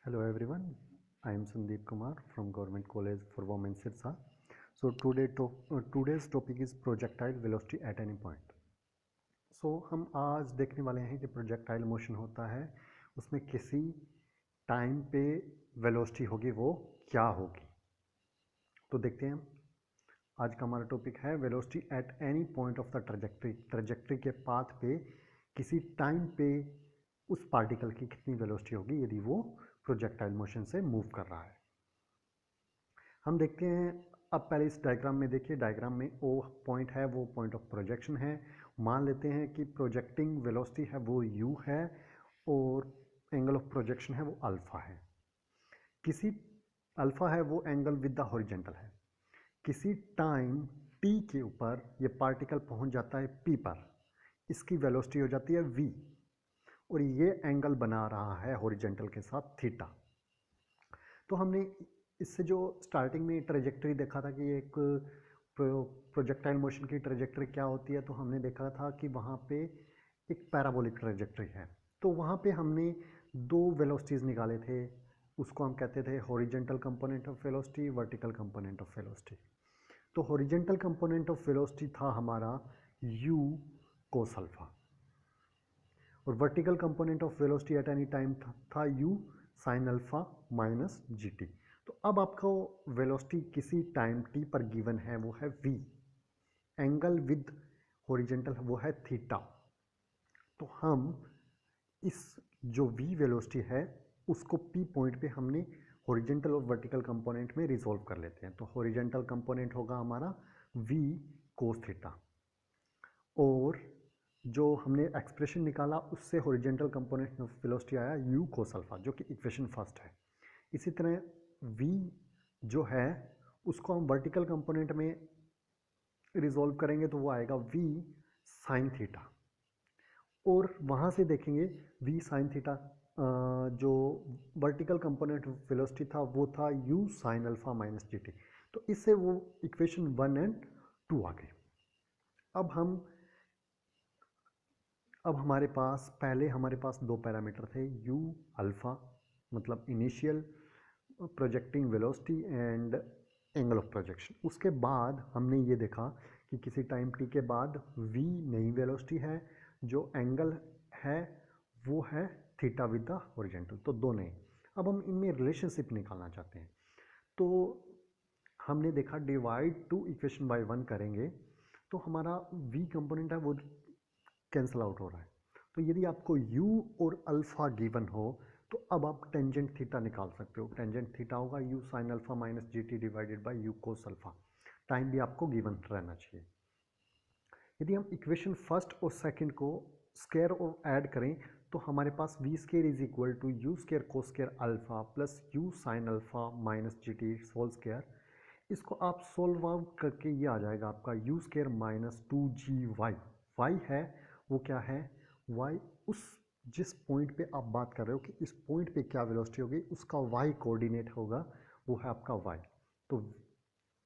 Hello everyone, I am Sandeep Kumar from Government College for Women Sirsa. So today's topic is projectile velocity at any point. हम आज देखने वाले हैं कि projectile motion होता है उसमें किसी टाइम पे वेलोसिटी होगी वो क्या होगी। तो देखते हैं आज का हमारा टॉपिक है velocity at any point of the trajectory के पाथ पे किसी टाइम पे उस पार्टिकल की कितनी वेलोसिटी होगी यदि वो प्रोजेक्टाइल मोशन से मूव कर रहा है। हम देखते हैं अब पहले इस डायग्राम में देखिए, डायग्राम में ओ पॉइंट है वो पॉइंट ऑफ प्रोजेक्शन है। मान लेते हैं कि प्रोजेक्टिंग वेलोसिटी है वो u है और एंगल ऑफ प्रोजेक्शन है वो अल्फा है। किसी अल्फा है वो एंगल विद द हॉरिजेंटल है। किसी टाइम t के ऊपर ये पार्टिकल पहुंच जाता है p पर, इसकी वेलोसिटी हो जाती है v और ये एंगल बना रहा है हॉरिजेंटल के साथ थीटा। तो हमने इससे जो स्टार्टिंग में ट्रेजेक्टरी देखा था कि एक प्रोजेक्टाइल मोशन की ट्रेजेक्टरी क्या होती है, तो हमने देखा था कि वहाँ पे एक पैराबोलिक ट्रेजेक्टरी है। तो वहाँ पे हमने दो वेलोसिटीज़ निकाले थे, उसको हम कहते थे horizontal component of velocity, vertical component of velocity. तो हॉरिजेंटल कंपोनेंट ऑफ वेलोसिटी था हमारा u कोस अल्फा और vertical component of velocity at any time था u sine alpha minus g t. तो अब आपको वेलोसिटी किसी टाइम t पर गिवन है वो है v, एंगल विद हॉरिजेंटल वो है थीटा। तो हम इस जो v वेलोसिटी है उसको p पॉइंट पे हमने हॉरिजेंटल और वर्टिकल कंपोनेंट में रिजोल्व कर लेते हैं। तो हॉरिजेंटल कंपोनेंट होगा हमारा v कोस थीटा और जो हमने एक्सप्रेशन निकाला उससे हॉरिजेंटल कंपोनेंट ऑफ वेलोसिटी आया u कोस अल्फा, जो कि इक्वेशन फर्स्ट है। इसी तरह v जो है उसको हम वर्टिकल कंपोनेंट में रिजोल्व करेंगे तो वो आएगा v साइन थीटा और वहाँ से देखेंगे v साइन थीटा जो वर्टिकल कंपोनेंट वेलोसिटी था वो था u sine alpha minus g t. तो इससे वो इक्वेशन 1 एंड 2 आ गई। अब हमारे पास दो पैरामीटर थे u अल्फा मतलब initial projecting velocity and angle of projection. उसके बाद हमने ये देखा कि किसी टाइम t के बाद v नई वेलोसिटी है, जो एंगल है वो है थीटा विद द हॉरिजेंटल, तो दो नए। अब हम इनमें रिलेशनशिप निकालना चाहते हैं, तो हमने देखा डिवाइड टू इक्वेशन बाय 1 करेंगे तो हमारा v कंपोनेंट है वो कैंसिल आउट हो रहा है। तो यदि आपको u और अल्फा गिवन हो तो अब आप टेंजेंट थीटा निकाल सकते हो। टेंजेंट थीटा होगा u sine alpha minus g t divided by u cos alpha. Time भी आपको गिवन रहना चाहिए। यदि हम इक्वेशन फर्स्ट और सेकंड को स्क्वायर और ऐड करें तो हमारे पास v square is equal to u square cos square alpha plus u sine alpha minus g t whole square. इसको आप सोल्व आउट करके ये आ जाएगा आपका u square minus to ji Y. Y है वो क्या है, वाई उस जिस पॉइंट पे आप बात कर रहे हो कि इस पॉइंट पे क्या वेलोसिटी होगी उसका वाई कोऑर्डिनेट होगा, वो है आपका वाई। तो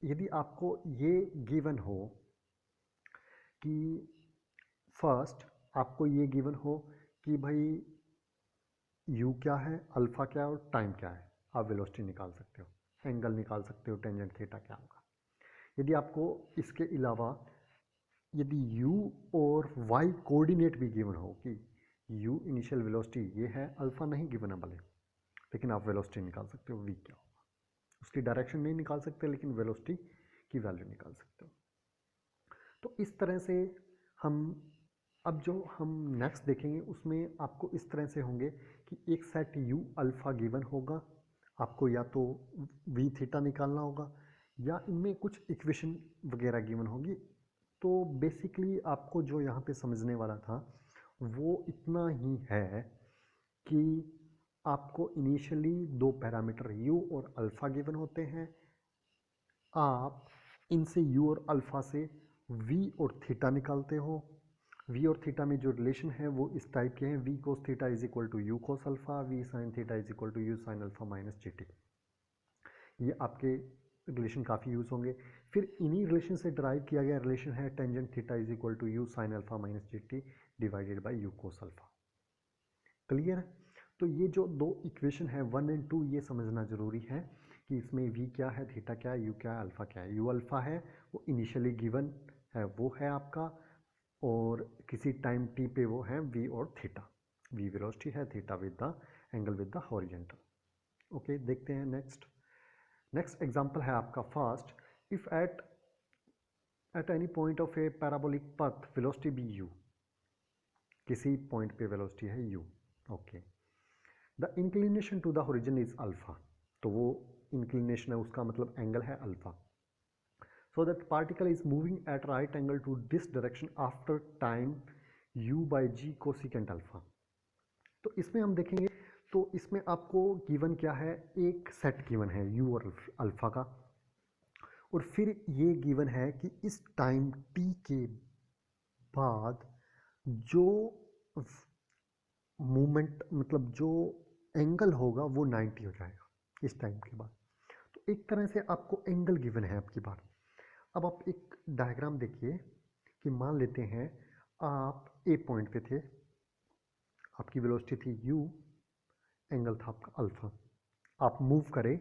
यदि आपको ये गिवन हो कि फर्स्ट आपको ये गिवन हो कि भाई u क्या है, अल्फा क्या है और टाइम क्या है, आप वेलोसिटी निकाल सकते हो, एंगल निकाल सकते हो, टेंजेंट थीटा क्या होगा। यदि आपको इसके अलावा यदि u और y कोऑर्डिनेट भी गिवन हो कि u इनिशियल वेलोसिटी ये है, अल्फा नहीं गिवन है भले, लेकिन आप वेलोसिटी निकाल सकते हो v क्या होगा। उसकी डायरेक्शन नहीं निकाल सकते लेकिन वेलोसिटी की वैल्यू निकाल सकते हो। तो इस तरह से हम अब जो हम नेक्स्ट देखेंगे उसमें आपको इस तरह से होंगे कि एक सेट u अल्फ़ा गिवन होगा, आपको या तो v थीटा निकालना होगा या इनमें कुछ इक्वेशन वगैरह गिवन होगी। तो बेसिकली आपको जो यहाँ पे समझने वाला था वो इतना ही है कि आपको इनिशियली दो पैरामीटर u और अल्फ़ा गिवन होते हैं। आप इनसे u और अल्फ़ा से v और थीटा निकालते हो। v और थीटा में जो रिलेशन है वो इस टाइप के हैं, v cos theta is equal to u cos alpha, v sine theta is equal to u sine alpha minus g t. ये आपके रिलेशन काफ़ी यूज़ होंगे। फिर इन्हीं रिलेशन से ड्राइव किया गया रिलेशन है tangent theta is equal to u sine alpha minus g t divided by u cos alpha. Clear है? तो ये जो दो इक्वेशन है 1 एंड 2 ये समझना ज़रूरी है कि इसमें v क्या है, थीटा क्या है, u क्या है, अल्फ़ा क्या है। u अल्फ़ा है वो इनिशियली गिवन है, वो है आपका, और किसी टाइम t पे वो है v और थीटा। v वेलोसिटी है, theta with the angle with the horizontal. Okay, देखते हैं नेक्स्ट एग्जांपल है आपका first. If at any point of a parabolic path velocity be u, किसी पॉइंट पे वेलोसिटी है u। Okay, the inclination to the horizon is alpha, तो वो inclination है उसका मतलब एंगल है alpha. So that particle is moving at right angle to this direction after time u by g cosecant alpha. तो इसमें हम देखेंगे, तो इसमें आपको गिवन क्या है, एक सेट गिवन है u और अल्फा का, और फिर ये गिवन है कि इस टाइम t के बाद जो मूवमेंट मतलब जो एंगल होगा वो 90 हो जाएगा इस टाइम के बाद। तो एक तरह से आपको एंगल गिवन है आपकी बार। अब आप एक डायग्राम देखिए कि मान लेते हैं आप ए पॉइंट पे थे, आपकी वेलोसिटी थी u, एंगल था आपका अल्फा। आप मूव करे,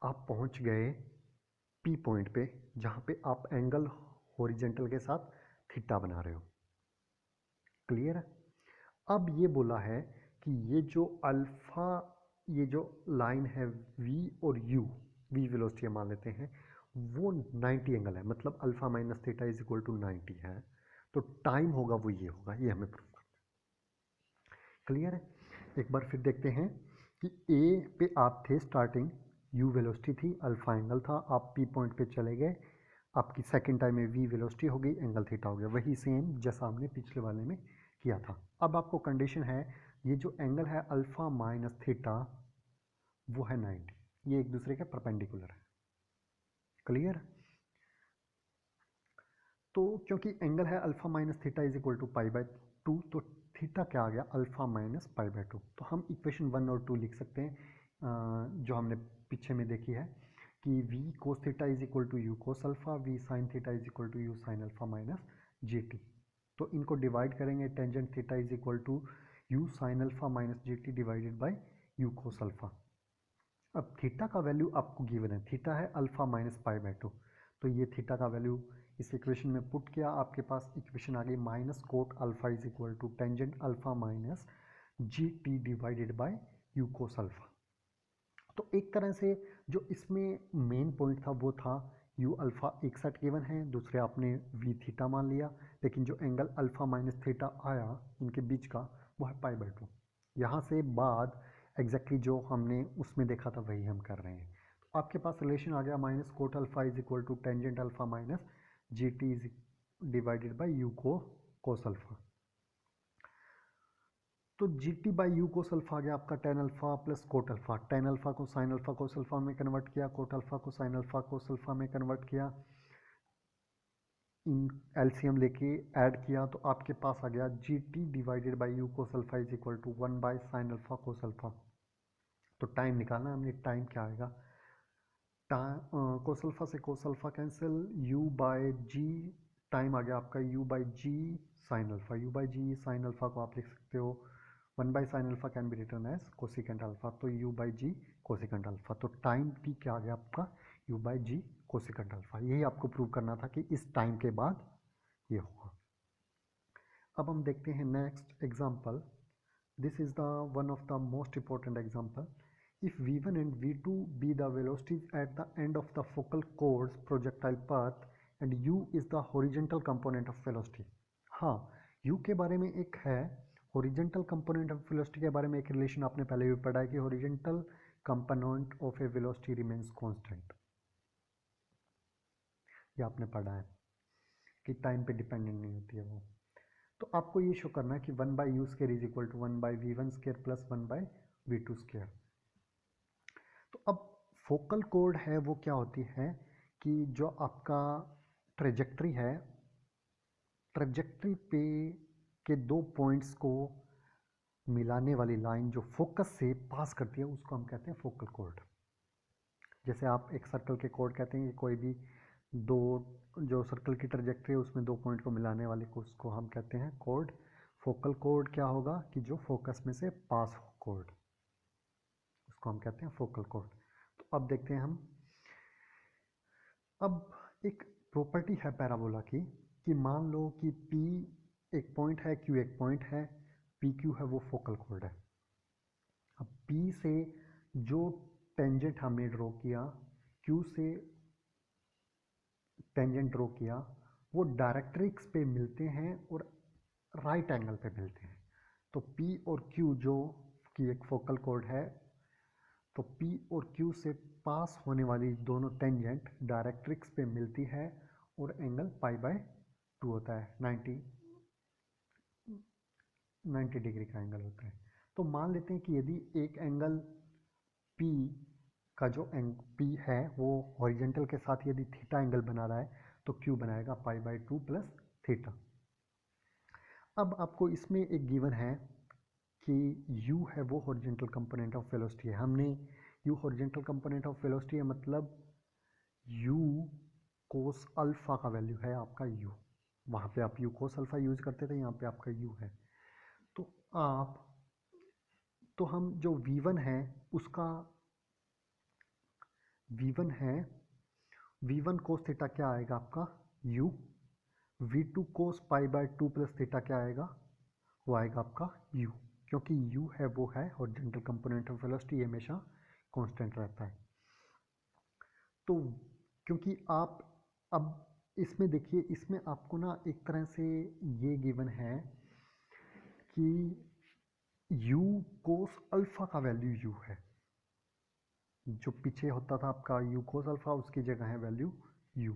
आप पहुंच गए पी पॉइंट पे जहाँ पे आप एंगल हॉरिजेंटल के साथ थीटा बना रहे हो। क्लियर है? अब ये बोला है कि ये जो अल्फा, ये जो लाइन है v और u, v वेलोसिटी मान लेते हैं, वो 90 एंगल है, मतलब alpha minus theta is equal to 90 है। तो टाइम होगा वो ये होगा, ये हमें प्रूव करना है। क्लियर है? एक बार फिर देखते हैं कि ए पे आप थे स्टार्टिंग, u वेलोसिटी थी, अल्फा एंगल था, आप p पॉइंट पे चले गए, आपकी सेकेंड टाइम में v वेलोसिटी हो गई, एंगल थीटा हो गया, वही सेम जैसा हमने पिछले वाले में किया था। अब आपको कंडीशन है ये जो एंगल है अल्फा माइनस थीटा वो है 90, ये एक दूसरे के परपेंडिकुलर है। क्लियर? तो क्योंकि एंगल है alpha minus theta is equal to pi by 2, तो थीटा क्या आ गया, अल्फा माइनस पाई बाय 2। तो हम इक्वेशन 1 और 2 लिख सकते हैं, जो हमने पीछे में देखी है कि v cos theta is equal to u cos alpha, v sine theta is equal to u sine alpha minus g t. तो इनको डिवाइड करेंगे, tangent theta is equal to u sine alpha minus g t divided by u cos alpha. अब theta का value आपको given है, theta है alpha minus pi by 2, तो ये थीटा का वैल्यू इस इक्वेशन में पुट किया, आपके पास इक्वेशन आ गई minus cot alpha is equal to tangent alpha minus g t divided by u cos alpha. तो एक तरह से जो इसमें मेन पॉइंट था वो था यू अल्फा एक सेट गिवन है, दूसरे आपने वी थीटा मान लिया, लेकिन जो एंगल अल्फा माइनस थीटा आया इनके बीच का वो है पाई बाय 2। यहाँ से बाद एग्जैक्टली जो हमने उसमें देखा था वही हम कर रहे हैं। तो आपके पास रिलेशन आ गया minus cot alpha is equal to tangent alpha minus g t is divided by u को कोस अल्फा। तो g t by u cos alpha आ गया आपका tan alpha plus cot alpha, tan alpha को sine alpha cos alpha में convert किया, cot alpha को sine alpha cos alpha में कन्वर्ट किया, इन एलसीएम लेके ऐड किया, तो आपके पास आ गया g t divided by u cos alpha is equal to 1 by sine alpha cos alpha. तो टाइम निकालना हमने, टाइम क्या आएगा, कोस अल्फा से cos alpha cancel, u by g, time आ गया आपका u by g sine alpha, u by g sine alpha को आप लिख सकते हो 1 by sine alpha can be written as cosecant alpha, तो u by g cosecant alpha. तो टाइम t क्या आ गया आपका, u by g cosecant alpha. यही आपको प्रूव करना था कि इस टाइम के बाद ये होगा। अब हम देखते हैं next example. This is the one of the most important example. If v1 and v2 be the velocities at the end of the focal chord's projectile path and u is the horizontal component of velocity. हाँ, u के बारे में एक है, horizontal component of velocity के बारे में एक रिलेशन आपने पहले भी पढ़ा है कि horizontal component of a velocity remains constant, ये आपने पढ़ा है कि टाइम पे डिपेंडेंट नहीं होती है वो। तो आपको ये शो करना है कि 1 by u square is equal to 1 by v one square plus 1 by v two square. तो अब फोकल कोड है वो क्या होती है कि जो आपका ट्रेजेक्ट्री है, ट्रेजेक्ट्री पे के दो पॉइंट्स को मिलाने वाली लाइन जो फोकस से पास करती है उसको हम कहते हैं फोकल कोड। जैसे आप एक सर्कल के कोड कहते हैं कि कोई भी दो, जो सर्कल की ट्रेजेक्ट्री है उसमें दो पॉइंट को मिलाने वाले को उसको हम कहते हैं कोड। फोकल कोड क्या होगा कि जो फोकस में से पास हो कोड। उसको हम कहते हैं फोकल कोड। तो अब देखते हैं हम, अब एक प्रॉपर्टी है पैराबोला की कि मान लो कि P एक पॉइंट है, Q एक पॉइंट है, PQ है वो फोकल कोड है। अब P से जो टेंजेंट हमने ड्रॉ किया, Q से टेंजेंट ड्रॉ किया, वो डायरेक्ट्रिक्स पे मिलते हैं और राइट एंगल पे मिलते हैं। तो P और Q जो कि एक फोकल कोड है, तो P और Q से पास होने वाली दोनों टेंजेंट डायरेक्ट्रिक्स पे मिलती है और एंगल π/2 होता है, 90 डिग्री का एंगल होता है। तो मान लेते हैं कि यदि एक एंगल P का जो P है वो हॉरिजेंटल के साथ यदि थीटा एंगल बना रहा है तो Q बनाएगा π/2 प्लस थीटा। अब आपको इसमें एक गिवन है कि U है वो हॉरिजेंटल कंपोनेंट ऑफ वेलोसिटी है। हमने U horizontal component of velocity है मतलब U कोस अल्फा का वैल्यू है आपका U। वहाँ पे आप U कोस अल्फा यूज करते थे, यहाँ पे आपका U है। तो हम जो V1 है उसका V1 कोस थीटा क्या आएगा आपका U। V2 कोस π/2 प्लस थीटा क्या आएगा, वो आएगा आपका U, क्योंकि U है वो है हॉरिजॉन्टल कंपोनेंट ऑफ वेलोसिटी, हमेशा कांस्टेंट रहता है। तो क्योंकि आप अब इसमें देखिए, इसमें आपको ना एक तरह से ये गिवन है कि U कोस अल्फा का वैल्यू U है। जो पीछे होता था आपका U कोस अल्फा, उसकी जगह है वैल्यू U।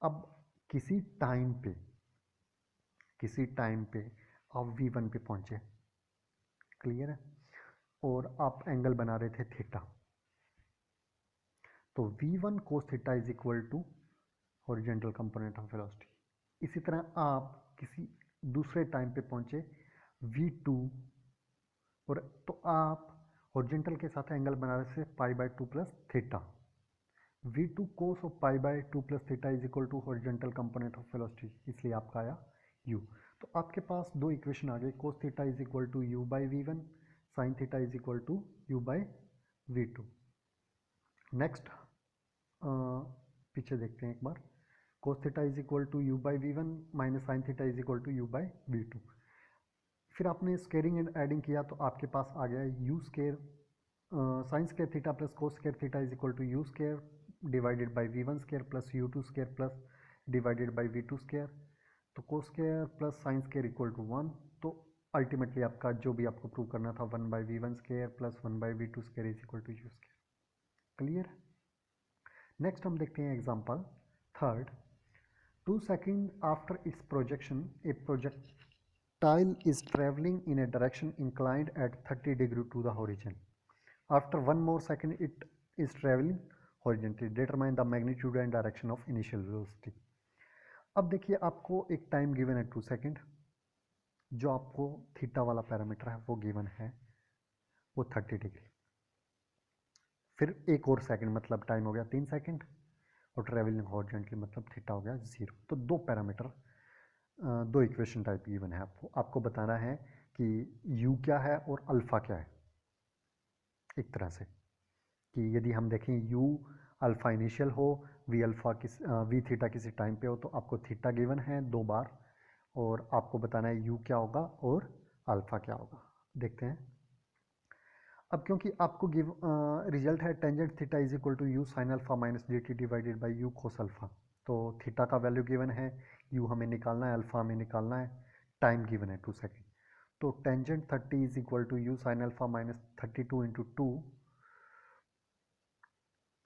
अब किसी टाइम पे आप V1 पे पहुंचे, क्लियर है, और आप एंगल बना रहे थे थीटा, तो V1 cos theta is equal to horizontal component of velocity. इसी तरह आप किसी दूसरे टाइम पे पहुंचे V2, और तो आप हॉरिजॉन्टल के साथ एंगल बना रहे थे π/2 plus theta. V2 cos of π/2 plus theta is equal to horizontal component of velocity, इसलिए आपका आया U। तो आपके पास दो इक्वेशन आ गए, cos theta is equal to U/V1, sine theta is equal to U/V2। Next पीछे देखते हैं एक बार, cos theta is equal to U/V1 minus sine theta is equal to U/V2। फिर आपने स्केयरिंग एंड एडिंग किया तो आपके पास आ गया U square sine square theta plus cos square theta is equal to U square divided by V1 square plus U2 square plus divided by V2 square. तो cos square plus sine square equal to 1। तो ultimately आपका जो भी आपको prove करना था 1/V1 square plus 1/V2 square is equal to U square. Clear. Next हम देखते हैं example third. 2 seconds after its projection, a projectile is traveling in a direction inclined at 30 degree to the horizon. After 1 more second, it is traveling horizontally. Determine the magnitude and direction of initial velocity. अब देखिए, आपको एक time given है 2 second, जो आपको theta वाला parameter है वो गिवन है, वो 30 डिग्री। फिर एक और सेकंड मतलब टाइम हो गया 3 सेकंड, और ट्रेवलिंग हॉरिजॉन्टली मतलब थीटा हो गया 0। तो दो पैरामीटर, दो इक्वेशन टाइप गिवन है आपको बताना है कि U क्या है और अल्फा क्या है। एक तरह से कि यदि हम देखें U अल्फा इनिशियल हो, V थीटा किसी टाइम पे हो, तो आपको थीटा गिवन है 2 बार, और आपको बताना है U क्या होगा और अल्फा क्या होगा। देखते हैं। अब क्योंकि आपको रिजल्ट है tangent theta is equal to U sine alpha minus dt divided by U cos alpha, तो थीटा का वैल्यू गिवन है, U हमें निकालना है, अल्फा हमें निकालना है, टाइम गिवन है 2 सेकेंड। तो tangent 30 is equal to U sine alpha minus 32 into 2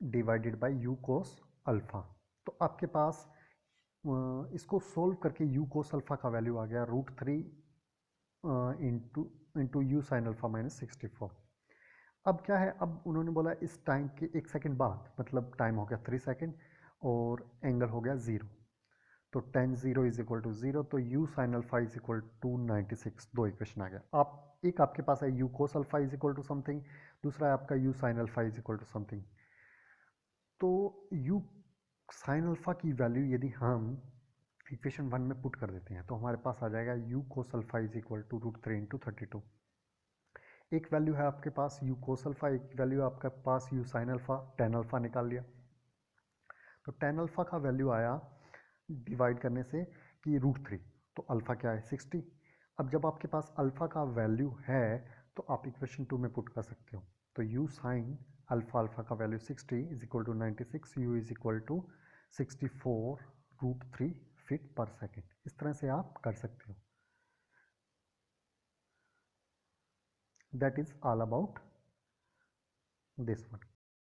divided by U cos alpha. तो आपके पास इसको सोल्व करके U कोस अल्फा का वैल्यू आ गया √3 into U sine alpha minus 64। अब क्या है, अब उन्होंने बोला इस टाइम के 1 सेकंड बाद, मतलब टाइम हो गया 3 सेकंड और एंगल हो गया 0, तो tan 0 इज इक्वल टू 0, तो U sine alpha is equal to 96। दो इक्वेशन आ गया। एक आपके पास है U cos alpha is equal to something, दूसरा है आपका U sine alpha is equal to something. तो U साइन अल्फा की वैल्यू यदि हम इक्वेशन 1 में पुट कर देते हैं तो हमारे पास आ जाएगा U cos alpha is equal to √3 into 32। एक वैल्यू है आपके पास यू कोस अल्फा, एक वैल्यू है आपके पास u sine alpha, tan alpha निकाल लिया। तो टेन अल्फा का वैल्यू आया डिवाइड करने से कि √3, तो अल्फा क्या है 60। अब जब आपके पास अल्फा का वैल्यू है तो आप इक्वेशन 2 में पुट कर सकते हो। तो यू साइन अल्फा, अल्फा का value 60 is equal to 96, u is equal to 64√3 feet per second. इस तरह से आप कर सकते हो। That is all about this one.